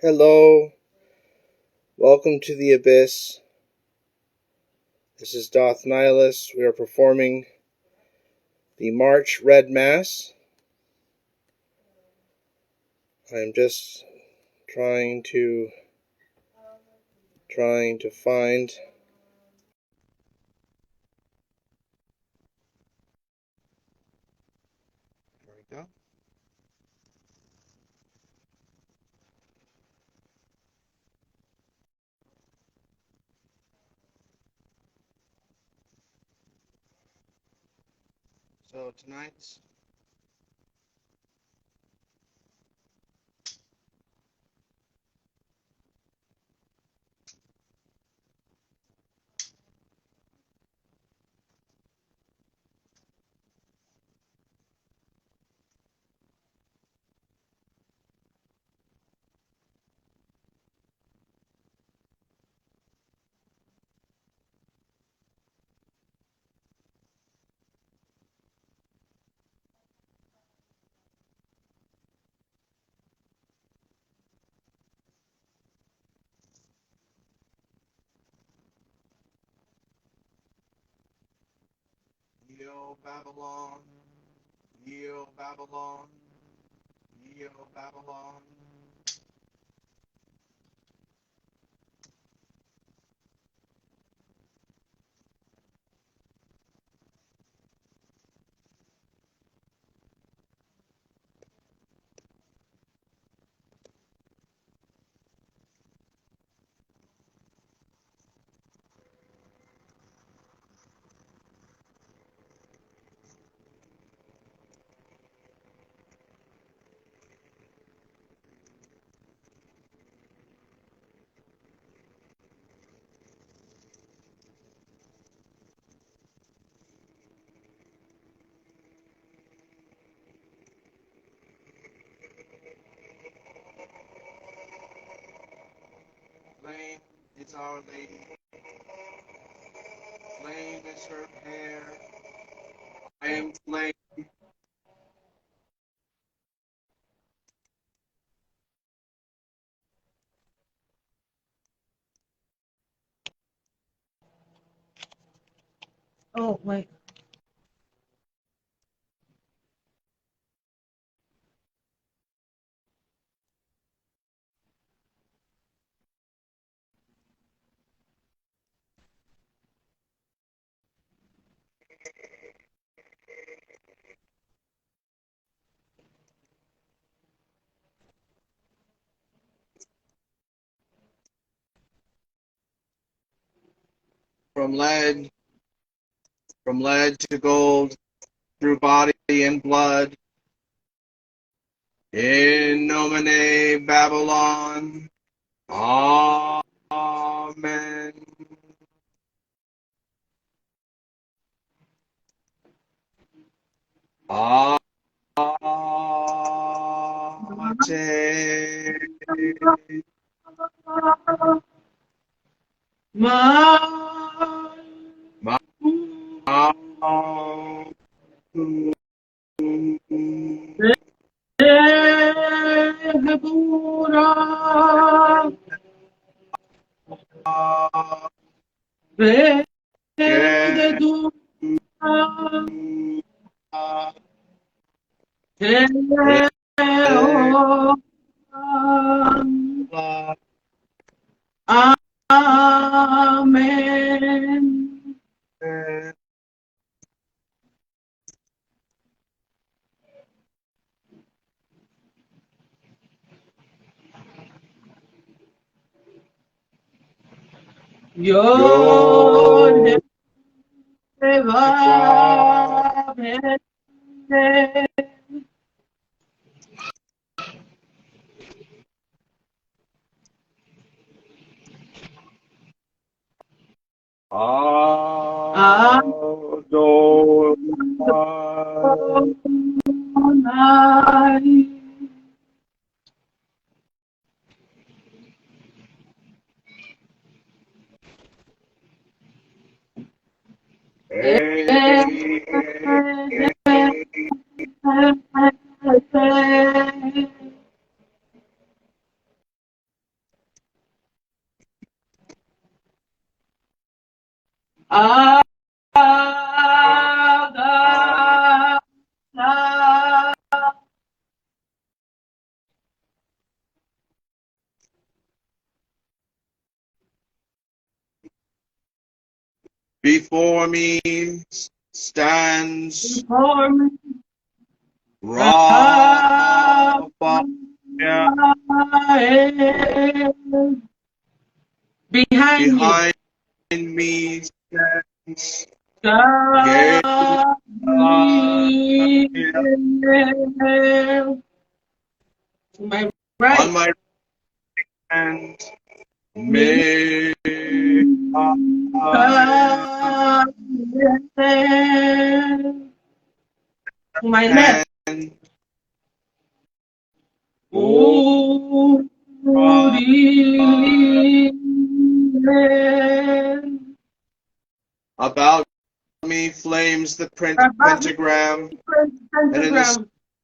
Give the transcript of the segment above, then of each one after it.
Hello, welcome to the Abyss. This is Doth Nihilus. We are performing the March Red Mass. I am just trying to find there we go. So tonight's Yield Babylon, Yield Babylon, Yield Babylon. Flame is Our Lady. Flame is her hair. I am flame. Oh, wait. From lead to gold, through body and blood. In nomine Babylon. Amen. Amen. Yo va Before me stands before me, Raphael. behind me, Behind me stands Gabriel. Gabriel. To my right, On my hand, Michael. to my left, And about me flames the pentagram,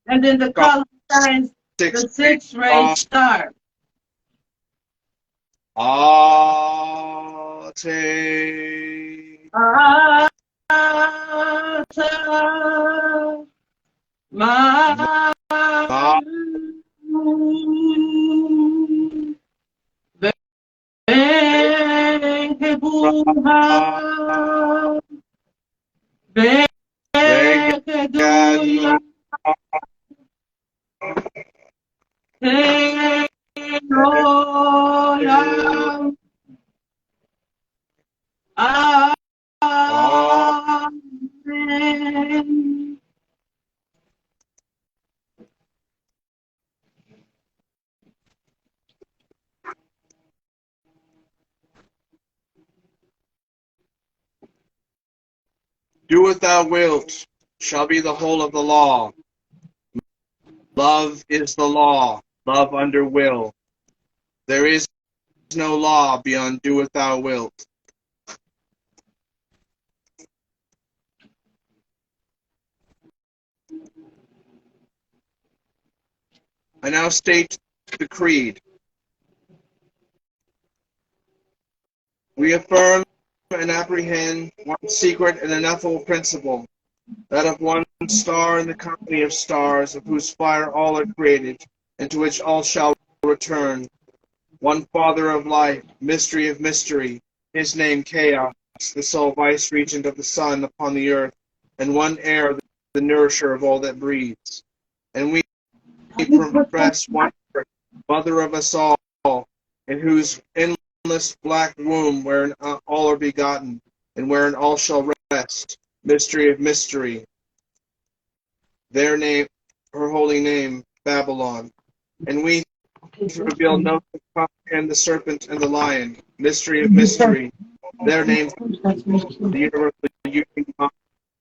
and in the column shines the six-rayed star. Ate. Amen. Do what thou wilt shall be the whole of the law. Love is the law, love under will. There is no law beyond do what thou wilt. I now state the creed. We affirm and apprehend one secret and ineffable principle, that of one star in the company of stars, of whose fire all are created, and to which all shall return. One Father of life, mystery of mystery, his name Chaos, the sole vice-regent of the sun upon the earth, and one heir, the nourisher of all that breathes. And we profess one earth, mother of us all, in whose endless black womb wherein all are begotten, and wherein all shall rest. Mystery of mystery. Their name, her holy name, Babylon. And we reveal no to comprehend the serpent and the lion. Mystery of mystery. Their name, the universal union.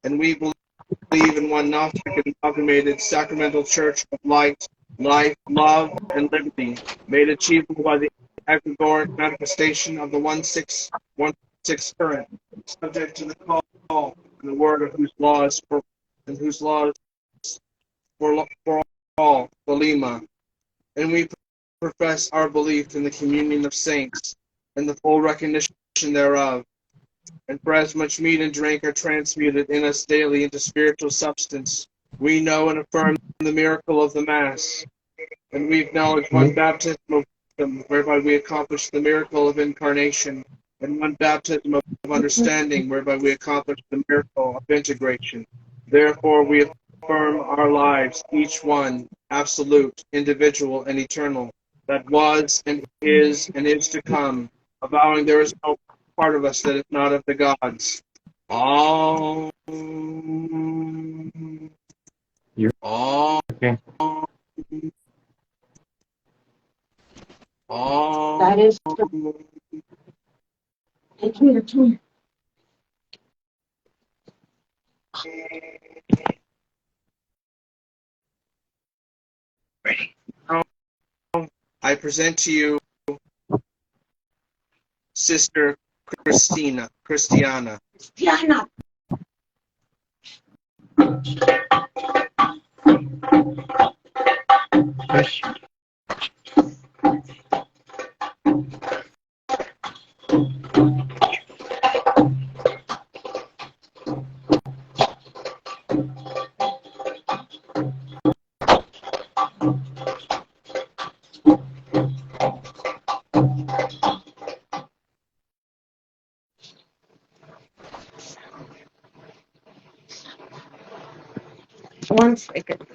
And we believe in one Gnostic and amalgamated sacramental church of light, life, love, and liberty, made achievable by the aggregoric manifestation of the one six current, subject to the call and the word of whose laws for all, Belima. And we profess our belief in the communion of saints and the full recognition thereof. And for as much meat and drink are transmuted in us daily into spiritual substance, we know and affirm the miracle of the Mass. And we acknowledge one baptism of wisdom, whereby we accomplish the miracle of incarnation, and one baptism of understanding, whereby we accomplish the miracle of integration. Therefore, we affirm our lives, each one absolute, individual, and eternal, that was and is to come, avowing there is no part of us that is not of the gods. All. All. Okay. All. That is take me to I present to you Sister Christiana. Diana. One second.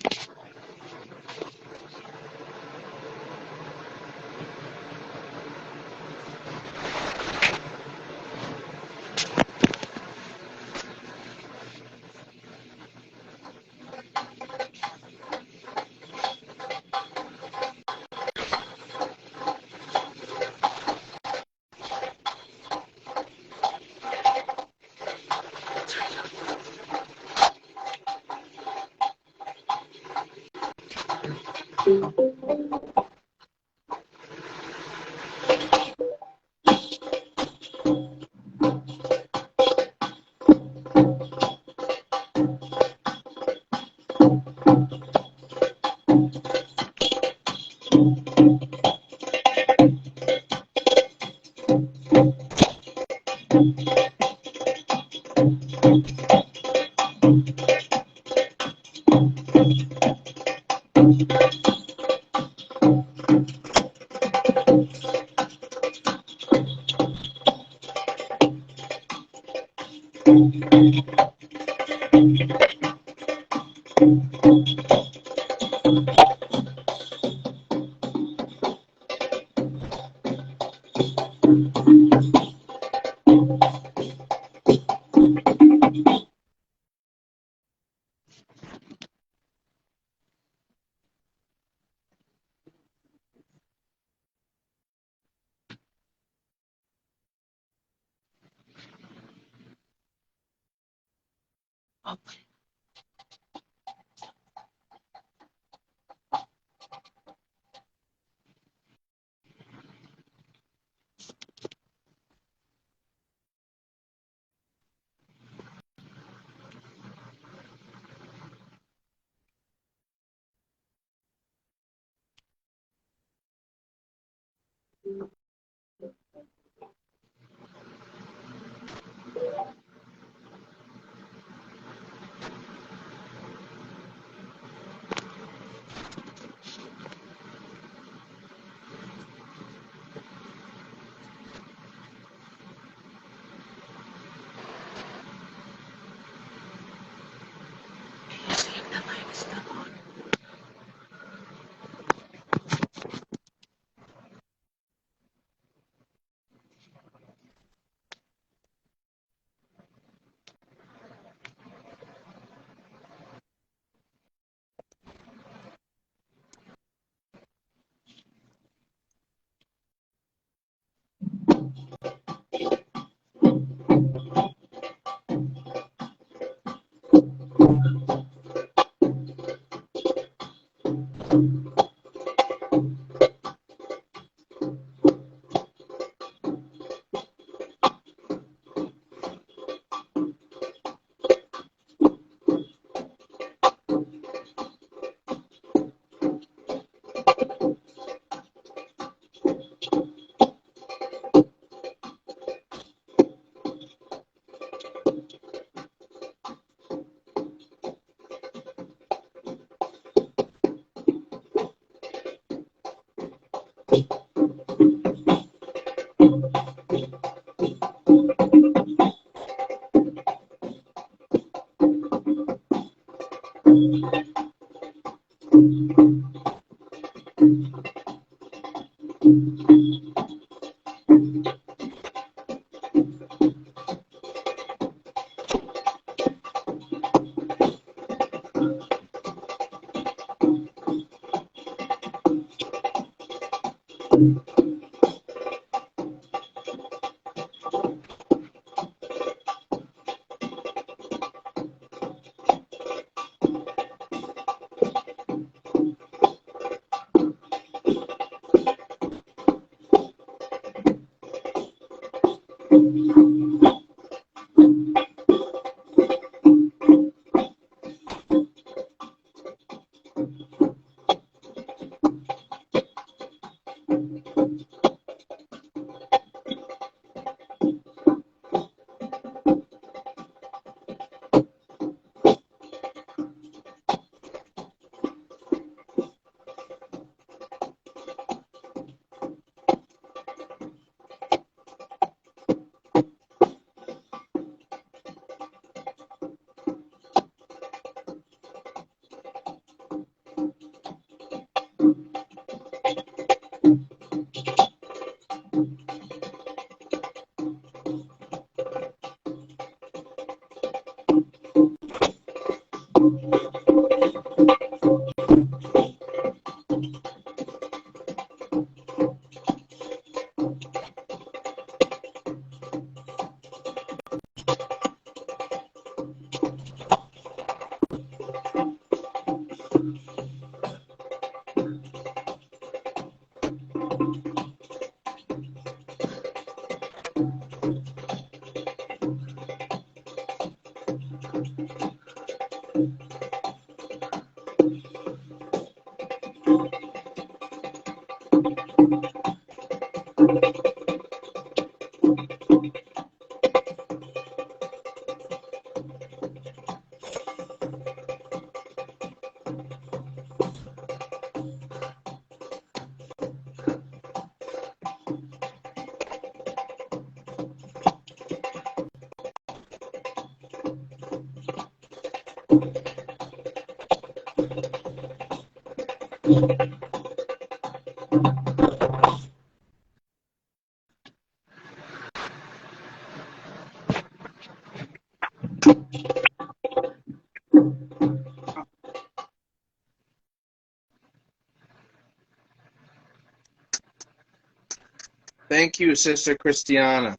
Thank you, Sister Christiana,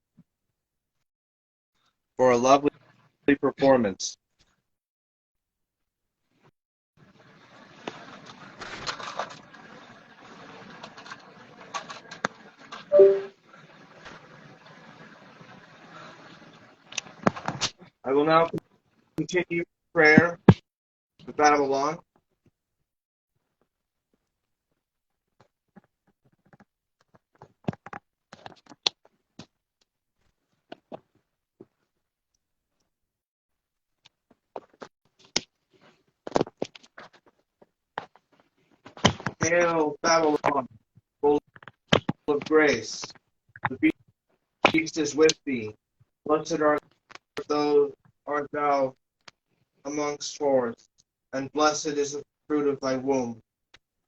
for a lovely performance. I will now continue prayer with Babylon. Hail, Babylon, full of grace. The beast is with thee. Blessed art thou amongst whores, and blessed is the fruit of thy womb.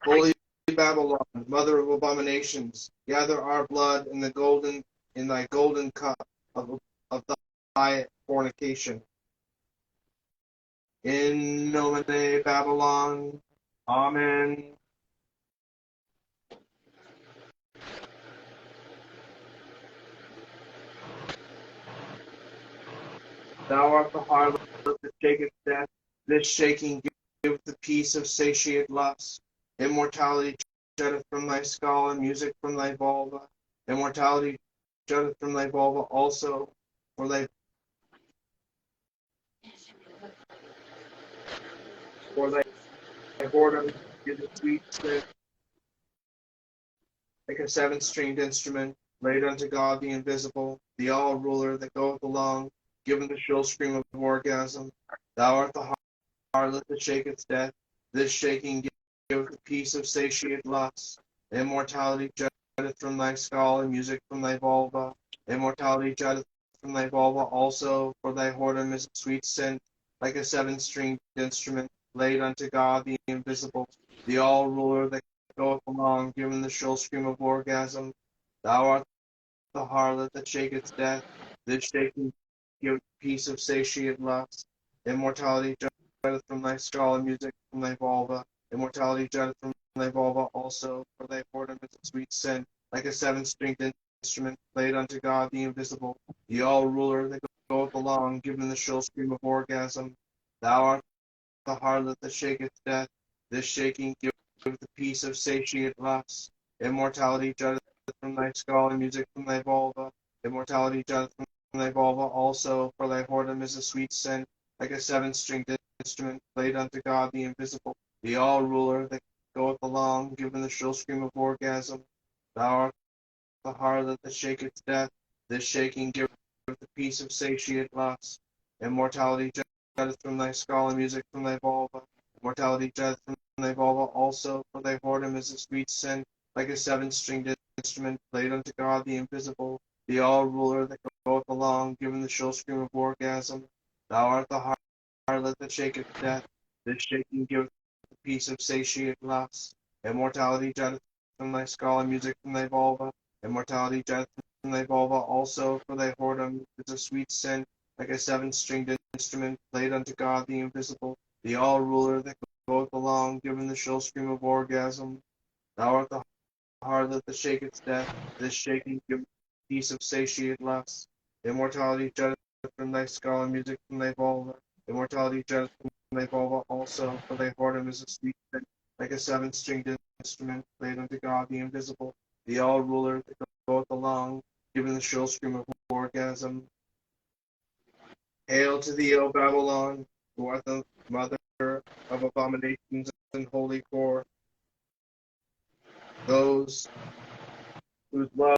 Holy Babylon, mother of abominations, gather our blood in thy golden cup of thy fornication. In nomine Babylon, Amen. Thou art the harlot that shaketh death. This shaking giveth the peace of satiate lust. Immortality jutteth from thy skull, and music from thy vulva. Immortality jutteth from thy vulva also, for thy whoredom is a sweet scent, like a seven-stringed instrument, laid unto God the invisible, the all-ruler that goeth along, giving the shrill scream of orgasm. Thou art the harlot that shaketh death. This shaking giveth the peace of satiate lust. Immortality jutteth from thy skull, and music from thy vulva. Immortality jutteth from thy vulva also, for thy whoredom is a sweet scent, like a seven-stringed instrument, laid unto God the invisible, the all-ruler that goeth along, giving the shrill scream of orgasm. Thou art the harlot that shaketh death. This shaking giveth peace of satiate lust. Immortality jutteth from thy skull, and music from thy vulva. Immortality jutteth from thy vulva also, for thy whoredom is a sweet scent, like a seven-stringed instrument, played unto God the invisible, the all-ruler that goeth along, giving the shrill scream of orgasm. Thou art the harlot that shaketh death. This shaking giveth the peace of satiate lust. Immortality jutteth from thy skull, and music from thy vulva. Immortality jutteth from thy vulva also, for thy whoredom is a sweet scent, like a seven-stringed instrument, played unto God the invisible, the all-ruler that goeth along, giving the shrill scream of orgasm. Thou art the harlot that shaketh death. This shaking giveth the peace of satiate lust. Immortality jutteth from thy skull, and music from thy vulva. Immortality jutteth from thy vulva also, for thy whoredom is a sweet scent, like a seven-stringed instrument, played unto God the invisible, the all-ruler that goeth along, giving the shrill scream of orgasm. Thou art the harlot that shaketh death. This shaking giveth the peace of satiate lust. Immortality jutteth from thy skull, and music from thy vulva. Immortality jutteth from thy vulva also, for thy whoredom is a sweet scent, like a seven-stringed instrument, played unto God the invisible, the all-ruler that goeth along, giving the shrill scream of orgasm. Thou art the harlot that shaketh death. This shaking giveth peace of satiate lust. Immortality jutteth from thy skull, and music from thy vulva. Immortality jutteth from thy vulva also, for thy whoredom is a sweet scent, like a seven-stringed instrument, played unto God the invisible, the all-ruler that goeth along, giving the shrill scream of orgasm. Hail to thee, O Babylon, who art the mother of abominations and holy core, those whose love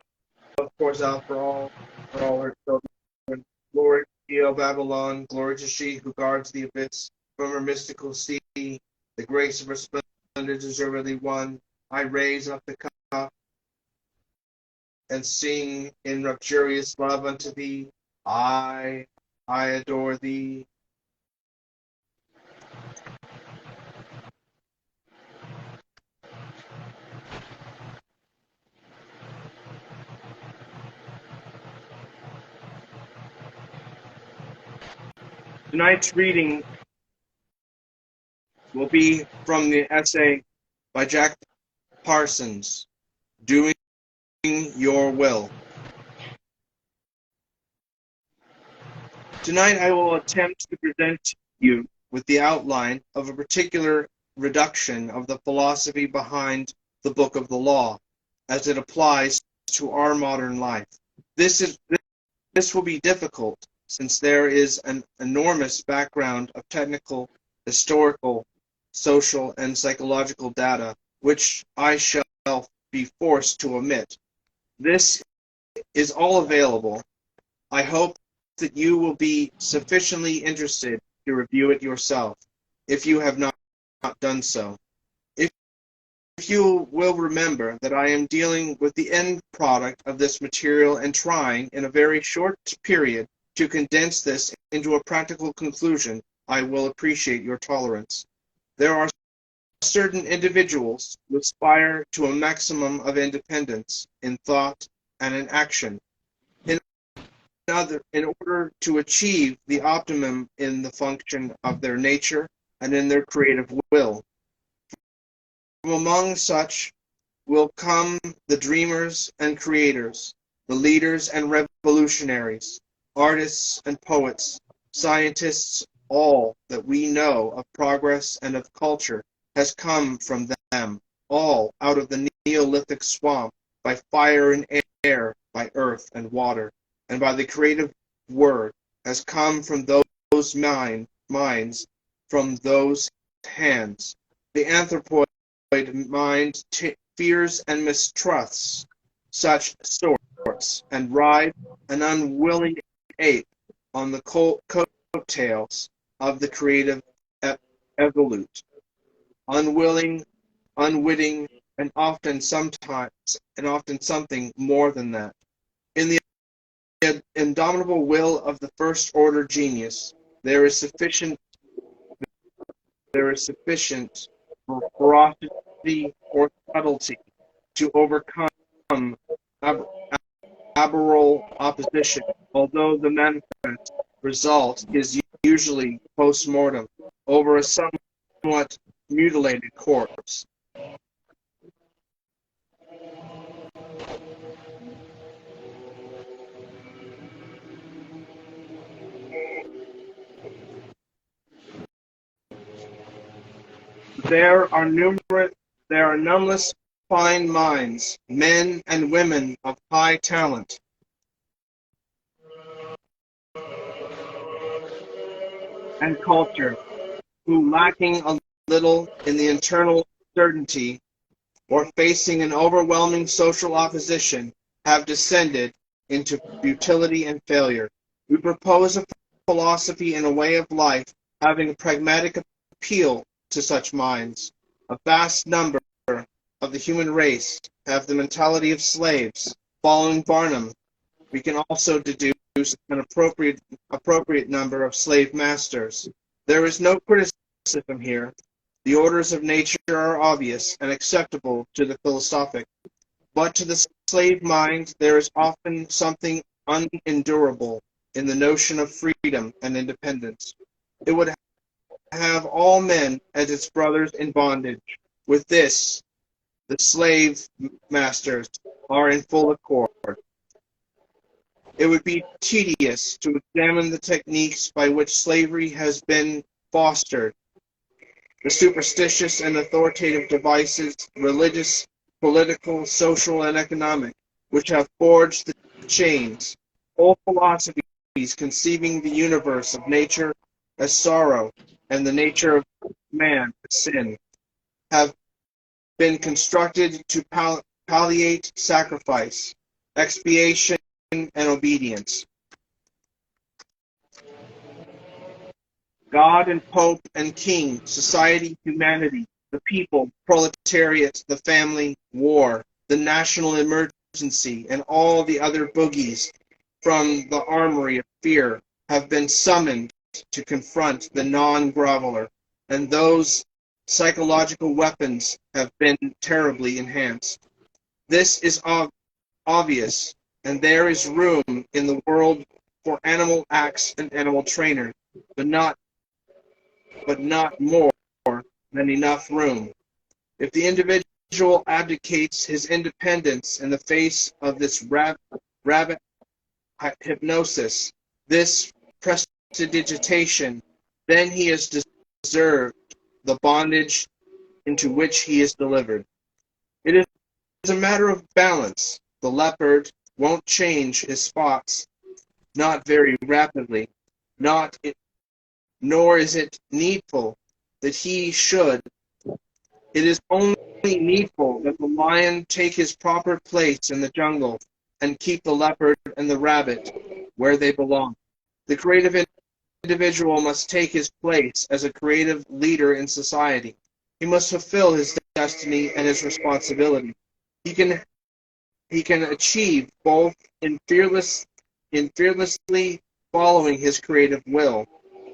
pours out for all her children. Glory to thee, O Babylon, glory to she who guards the abyss from her mystical sea. The grace of her splendor deservedly won. I raise up the cup and sing in luxurious love unto thee. I adore thee. Tonight's reading will be from the essay by Jack Parsons, Doing Your Will. Tonight I will attempt to present you with the outline of a particular reduction of the philosophy behind the Book of the Law, as it applies to our modern life. This will be difficult, since there is an enormous background of technical, historical, social, and psychological data, which I shall be forced to omit. This is all available. I hope that you will be sufficiently interested to review it yourself, if you have not done so. If you will remember that I am dealing with the end product of this material and trying, in a very short period, to condense this into a practical conclusion, I will appreciate your tolerance. There are certain individuals who aspire to a maximum of independence in thought and in action, in order to achieve the optimum in the function of their nature and in their creative will. From among such will come the dreamers and creators, the leaders and revolutionaries, artists and poets, scientists. All that we know of progress and of culture has come from them, all out of the Neolithic swamp, by fire and air, by earth and water, and by the creative word, has come from those minds, from those hands. The anthropoid mind fears and mistrusts such sorts, and rides an unwilling ape on the coattails of the creative evolute, unwilling, unwitting, and often something more than that. In the indomitable will of the first order genius, there is sufficient ferocity or subtlety to overcome aberral opposition, although the manifest result is usually post-mortem over a somewhat mutilated corpse. There are numberless fine minds, men and women of high talent, and culture, who, lacking a little in the internal certainty or facing an overwhelming social opposition, have descended into futility and failure. We propose a philosophy and a way of life having a pragmatic appeal to such minds. A vast number of the human race have the mentality of slaves. Following Barnum, we can also deduce an appropriate number of slave masters. There is no criticism here. The orders of nature are obvious and acceptable to the philosophic, but to the slave mind there is often something unendurable in the notion of freedom and independence. It would have all men as its brothers in bondage. With this, the slave masters are in full accord. It would be tedious to examine the techniques by which slavery has been fostered, the superstitious and authoritative devices, religious, political, social, and economic, which have forged the chains. All philosophies conceiving the universe of nature as sorrow and the nature of man as sin have been constructed to palliate sacrifice, expiation, and obedience. God and Pope and King, society, humanity, the people, proletariat, the family, war, the national emergency, and all the other boogies from the armory of fear have been summoned to confront the non-groveler, and those psychological weapons have been terribly enhanced. This is obvious, and there is room in the world for animal acts and animal trainers. but not more than enough room. If the individual abdicates his independence in the face of this rabbit hypnosis, this prestidigitation, then he has deserved the bondage into which he is delivered. It is a matter of balance. The leopard won't change his spots, not very rapidly, nor is it needful that he should. It is only needful that the lion take his proper place in the jungle and keep the leopard and the rabbit where they belong. The creative individual must take his place as a creative leader in society. He must fulfill his destiny and his responsibility. He can achieve both in fearlessly following his creative will,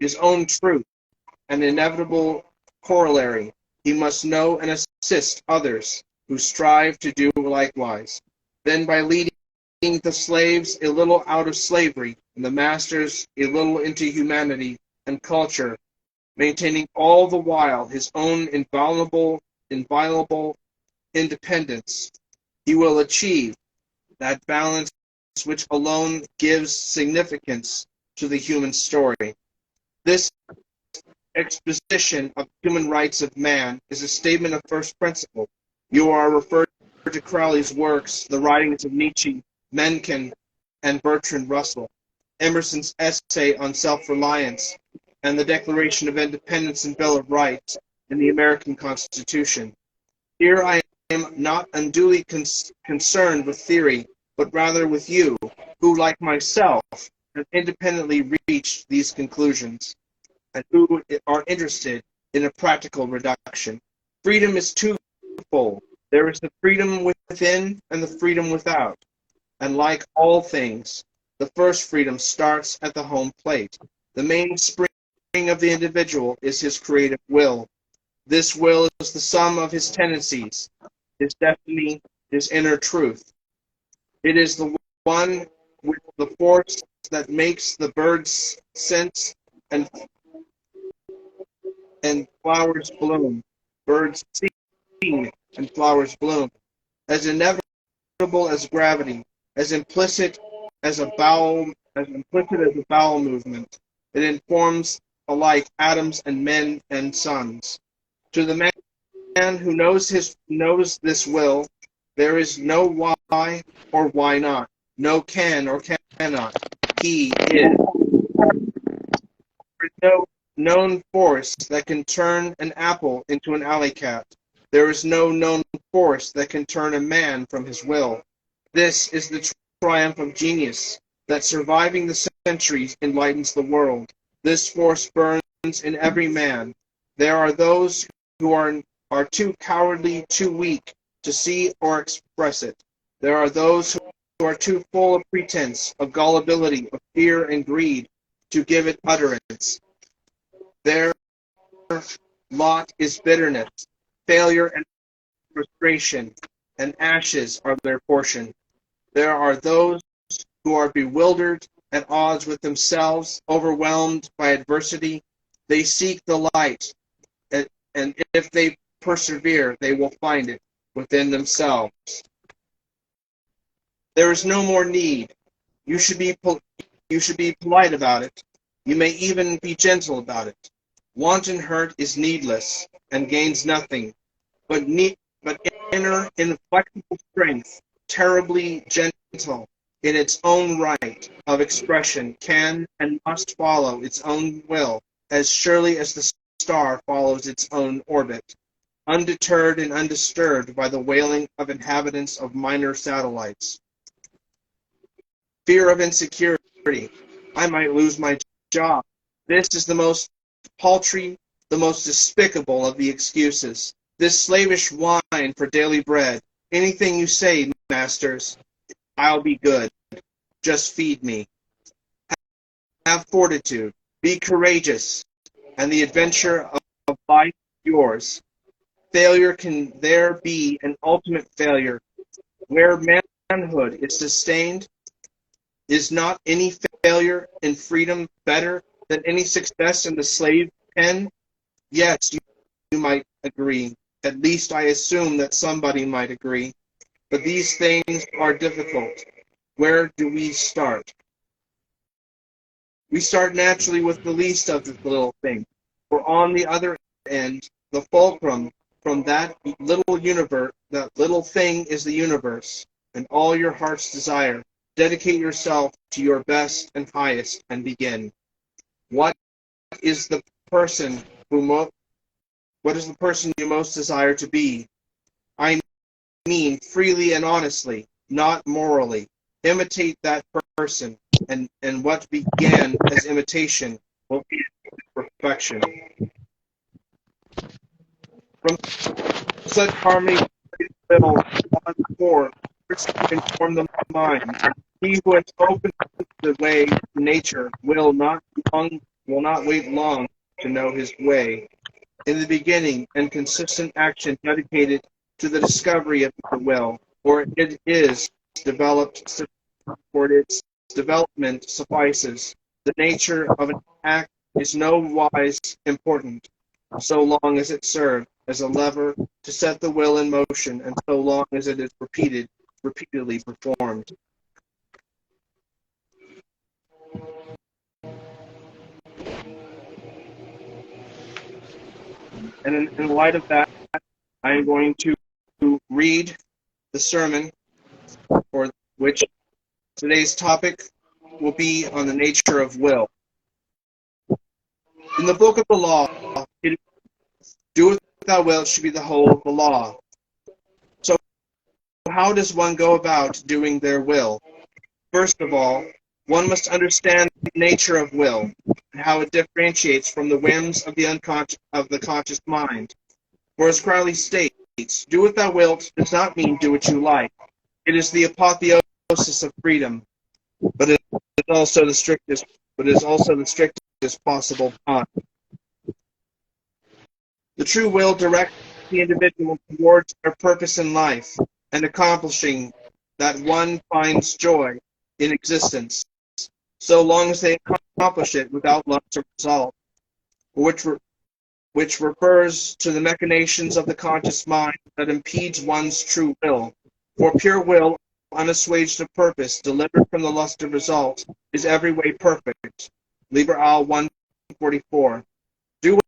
his own truth, an inevitable corollary. He must know and assist others who strive to do likewise. Then by leading the slaves a little out of slavery, and the masters a little into humanity and culture, maintaining all the while his own inviolable independence, he will achieve that balance which alone gives significance to the human story. This exposition of human rights of man is a statement of first principle. You are referred to Crowley's works, the writings of Nietzsche, Mencken, and Bertrand Russell, Emerson's essay on self-reliance, and the Declaration of Independence and Bill of Rights in the American Constitution. Here I am not unduly concerned with theory, but rather with you, who, like myself, have independently reached these conclusions, and who are interested in a practical reduction. Freedom is twofold. There is the freedom within and the freedom without. And like all things, the first freedom starts at the home plate. The mainspring of the individual is his creative will. This will is the sum of his tendencies, his destiny, his inner truth. It is the one with the force that makes the birds sense and flowers bloom. Birds sing and flowers bloom. As inevitable as gravity, as implicit as a bowel movement, it informs alike atoms and men and suns. To the man who knows this will, there is no why or why not, no can or cannot. He is. There is no known force that can turn an apple into an alley cat. There is no known force that can turn a man from his will. This is the triumph of genius, that surviving the centuries enlightens the world. This force burns in every man. There are those who are too cowardly, too weak to see or express it. There are those who are too full of pretense, of gullibility, of fear and greed to give it utterance. Their lot is bitterness, failure and frustration, and ashes are their portion. There are those who are bewildered, at odds with themselves, overwhelmed by adversity. They seek the light, and if they persevere, they will find it within themselves. There is no more need. You should be polite about it. You may even be gentle about it. Wanton hurt is needless and gains nothing, but inner inflexible strength, terribly gentle in its own right of expression, can and must follow its own will as surely as the star follows its own orbit, undeterred and undisturbed by the wailing of inhabitants of minor satellites. Fear of insecurity. I might lose my job. This is the most paltry, the most despicable of the excuses. This slavish whine for daily bread. Anything you say, masters, I'll be good. Just feed me. Have fortitude. Be courageous, and the adventure of life is yours. Failure can there be an ultimate failure. Where manhood is sustained, is not any failure in freedom better than any success in the slave pen? Yes, you might agree. At least I assume that somebody might agree. But these things are difficult. Where do we start? We start naturally with the least of the little things. For on the other end, the fulcrum from that little universe, that little thing is the universe, and all your heart's desire. Dedicate yourself to your best and highest, and begin. What is the person what is the person you most desire to be? I mean freely and honestly, not morally. Imitate that person, and what began as imitation will be perfection. From such harmony will on before inform the mind. He who has opened the way to nature will not wait long to know his way. In the beginning and consistent action dedicated to the discovery of the will, or it is developed for its development suffices. The nature of an act is no wise important, so long as it serves as a lever to set the will in motion, and so long as it is repeatedly performed. And in light of that, I am going to read the sermon, for which today's topic will be on the nature of will. In the book of the law, it do what thou wilt should be the whole of the law. So how does one go about doing their will? First of all, one must understand the nature of will and how it differentiates from the whims of the conscious mind. For as Crowley states, do what thou wilt does not mean do what you like. It is the apotheosis of freedom, but it is also the strictest possible bond. The true will directs the individual towards their purpose in life, and accomplishing that one finds joy in existence, so long as they accomplish it without lust or result, which refers to the machinations of the conscious mind that impedes one's true will. For pure will, unassuaged of purpose, delivered from the lust of result, is every way perfect. Liber al. 144. Do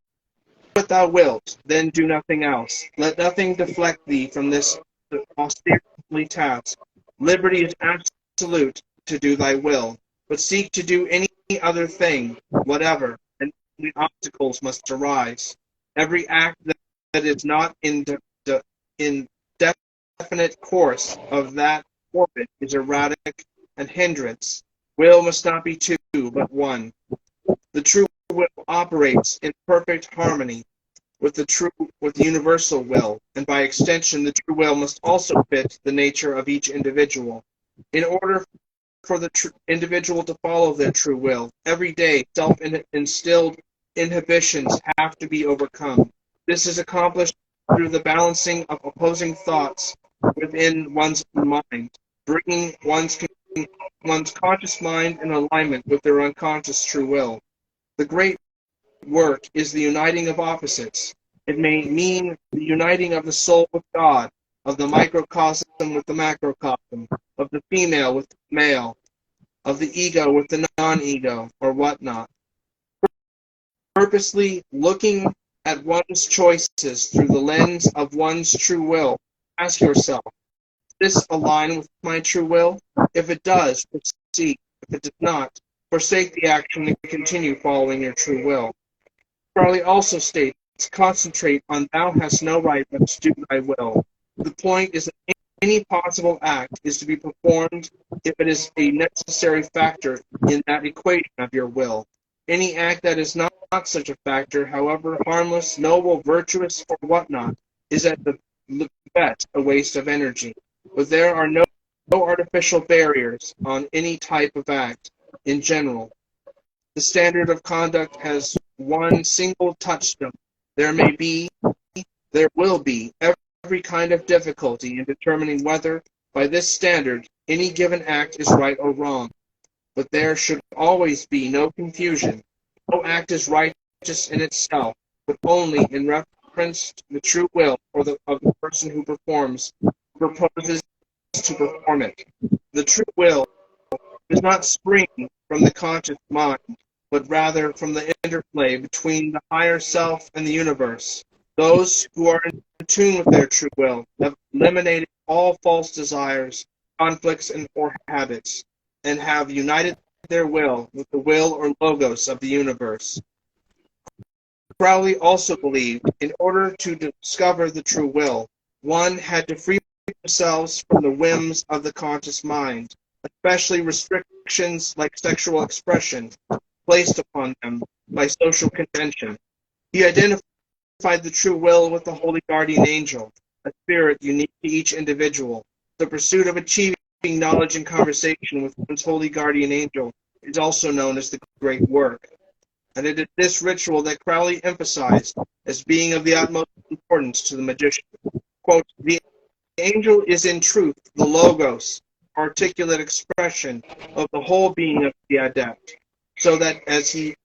what thou wilt, then do nothing else. Let nothing deflect thee from this austere task. Liberty is absolute to do thy will, but seek to do any other thing, whatever, and the obstacles must arise. Every act that is not in definite course of that orbit is erratic and hindrance. Will must not be two, but one. The true will operates in perfect harmony with the universal will, and by extension, the true will must also fit the nature of each individual. In order for the individual to follow their true will, every day self-instilled inhibitions have to be overcome. This is accomplished through the balancing of opposing thoughts within one's mind, bringing one's conscious mind in alignment with their unconscious true will. The great work is the uniting of opposites. It may mean the uniting of the soul with God, of the microcosm with the macrocosm, of the female with the male, of the ego with the non-ego, or whatnot. Purposely looking at one's choices through the lens of one's true will, ask yourself, does this align with my true will? If it does, proceed. If it does not, forsake the action and continue following your true will. Crowley also states, concentrate on thou hast no right but to do thy will. The point is that any possible act is to be performed if it is a necessary factor in that equation of your will. Any act that is not such a factor, however harmless, noble, virtuous, or whatnot, is at the best a waste of energy. But there are no artificial barriers on any type of act in general. The standard of conduct has one single touchstone. There will be every kind of difficulty in determining whether, by this standard, any given act is right or wrong. But there should always be no confusion. No act is righteous in itself, but only in reference to the true will of the person who proposes to perform it. The true will does not spring from the conscious mind, but rather from the interplay between the higher self and the universe. Those who are in tune with their true will have eliminated all false desires, conflicts, or habits, and have united their will with the will or logos of the universe. Crowley also believed, in order to discover the true will, one had to free themselves from the whims of the conscious mind, especially restrictions like sexual expression placed upon them by social convention. He identified the true will with the holy guardian angel, a spirit unique to each individual. The pursuit of achieving knowledge and conversation with one's holy guardian angel is also known as the Great Work. And it is this ritual that Crowley emphasized as being of the utmost importance to the magician. Quote, the angel is in truth the logos, articulate expression of the whole being of the adept, so that as he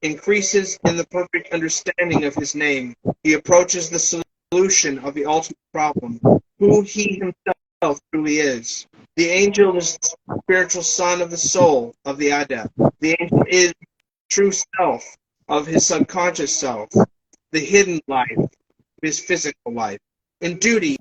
increases in the perfect understanding of his name, he approaches the solution of the ultimate problem, who he himself truly is. The angel is the spiritual son of the soul of the adept. The angel is true self of his subconscious self, the hidden life of his physical life. In duty,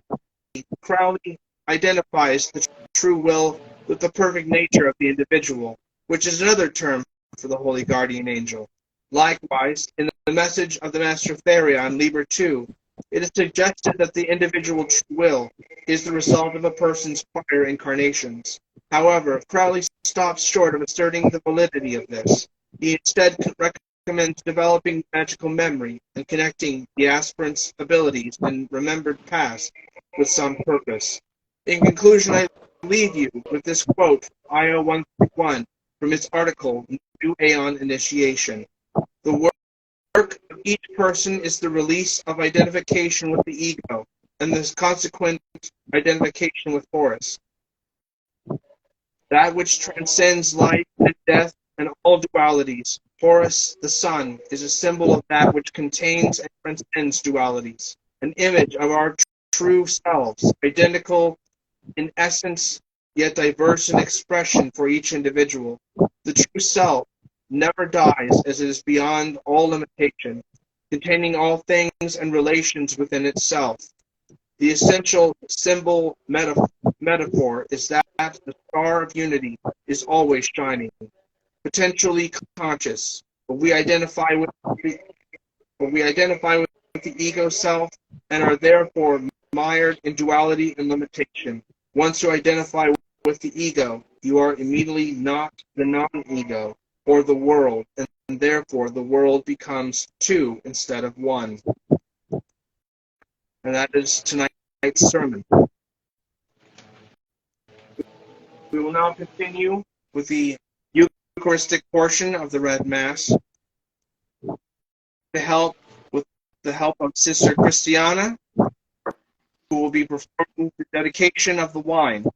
Crowley identifies the true will with the perfect nature of the individual, which is another term for the holy guardian angel. Likewise, in the message of the Master Therion, Liber 2, it is suggested that the individual true will is the result of a person's prior incarnations. However, Crowley stops short of asserting the validity of this. He instead recommends developing magical memory and connecting the aspirant's abilities and remembered past with some purpose. In conclusion, I leave you with this quote from IO 131 from its article, New Aeon Initiation. The work of each person is the release of identification with the ego and the consequent identification with Horus. That which transcends life and death and all dualities. Horus, the sun, is a symbol of that which contains and transcends dualities, an image of our true selves, identical in essence, yet diverse in expression for each individual. The true self never dies, as it is beyond all limitation, containing all things and relations within itself. The essential symbol metaphor is that the star of unity is always shining, potentially conscious, but we identify with the ego self and are therefore mired in duality and limitation. Once you identify with the ego, you are immediately not the non-ego or the world, and therefore the world becomes two instead of one. And that is tonight's sermon. We will now continue with the Eucharistic portion of the Red Mass. With the help of Sister Christiana, who will be performing the dedication of the wine.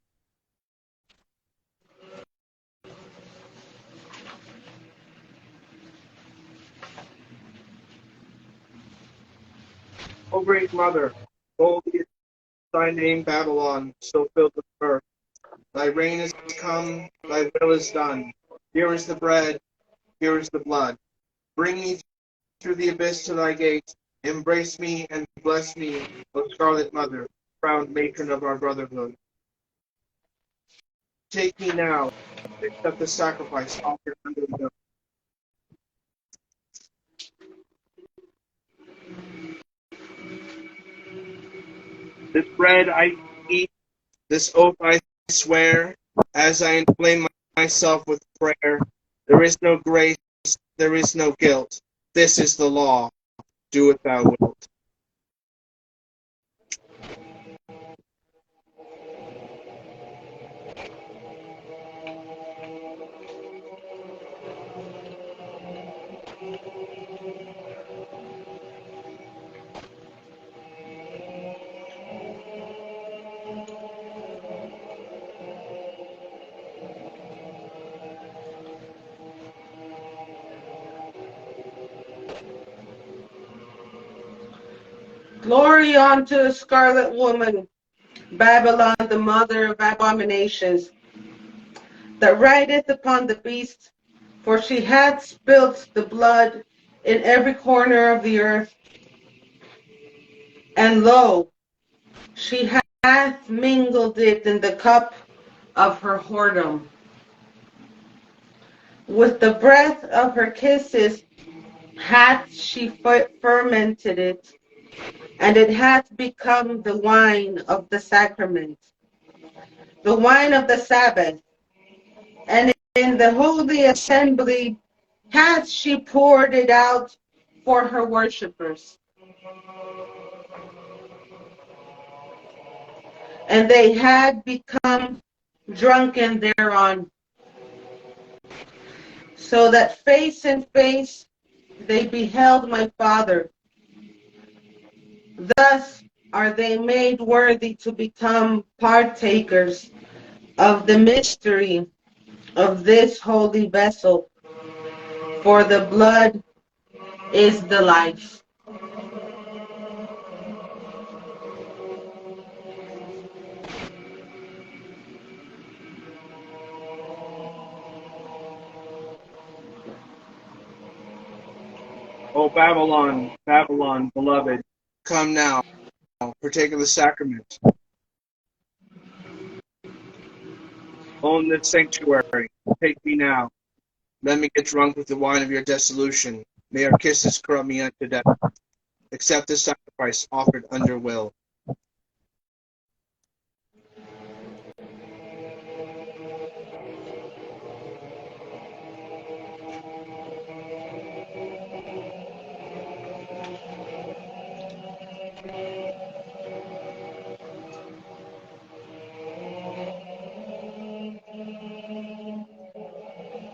O great Mother, holy is thy name, Babylon, so filled with mirth. Thy reign is come, thy will is done. Here is the bread, here is the blood. Bring me through the abyss to thy gate. Embrace me and bless me, O Scarlet Mother, crowned matron of our brotherhood. Take me now, accept the sacrifice offered under the dome. This bread I eat, this oath I swear, as I inflame myself with prayer. There is no grace, there is no guilt. This is the law. Do it thou wilt. Glory unto the scarlet woman, Babylon, the mother of abominations, that rideth upon the beast, for she hath spilt the blood in every corner of the earth. And lo, she hath mingled it in the cup of her whoredom. With the breath of her kisses hath she fermented it, and it hath become the wine of the sacrament, the wine of the Sabbath. And in the holy assembly hath she poured it out for her worshippers. And they had become drunken thereon, so that face and face they beheld my Father. Thus are they made worthy to become partakers of the mystery of this holy vessel, for the blood is the life. O Babylon, Babylon, beloved, come now, partake of the sacrament. Own this sanctuary. Take me now. Let me get drunk with the wine of your dissolution. May our kisses corrupt me unto death. Accept this sacrifice offered under will.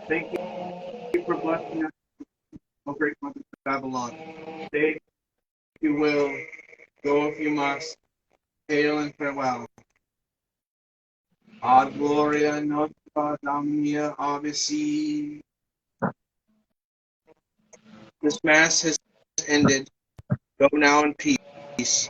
Thank you for blessing us, O great mother of Babylon. Stay if you will, go if you must. Hail and farewell. Ad gloria nostra Domina Abisi. This Mass has ended. Go now in peace.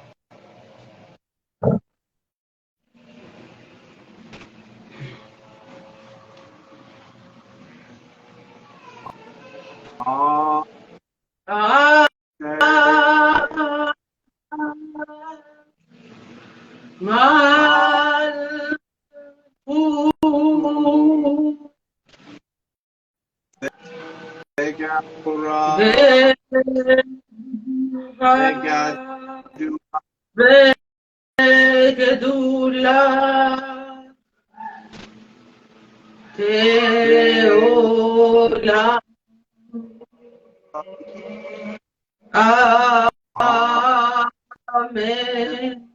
Amen.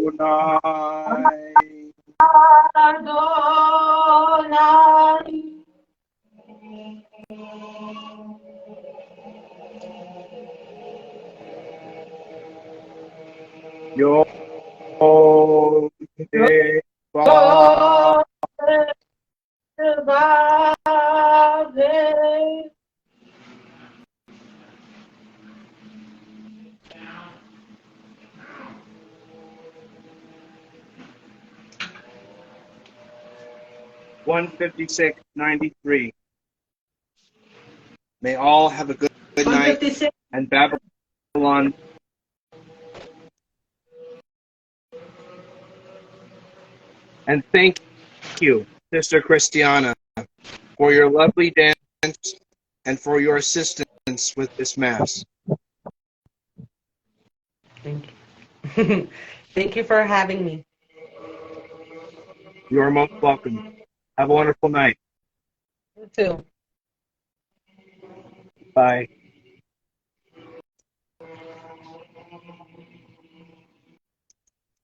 Adonai. Adonai. Yo te va. Oh, 156.93. May all have a good night, and Babylon. And thank you, Sister Christiana, for your lovely dance and for your assistance with this Mass. Thank you. Thank you for having me. You are most welcome. Have a wonderful night. You too. Bye.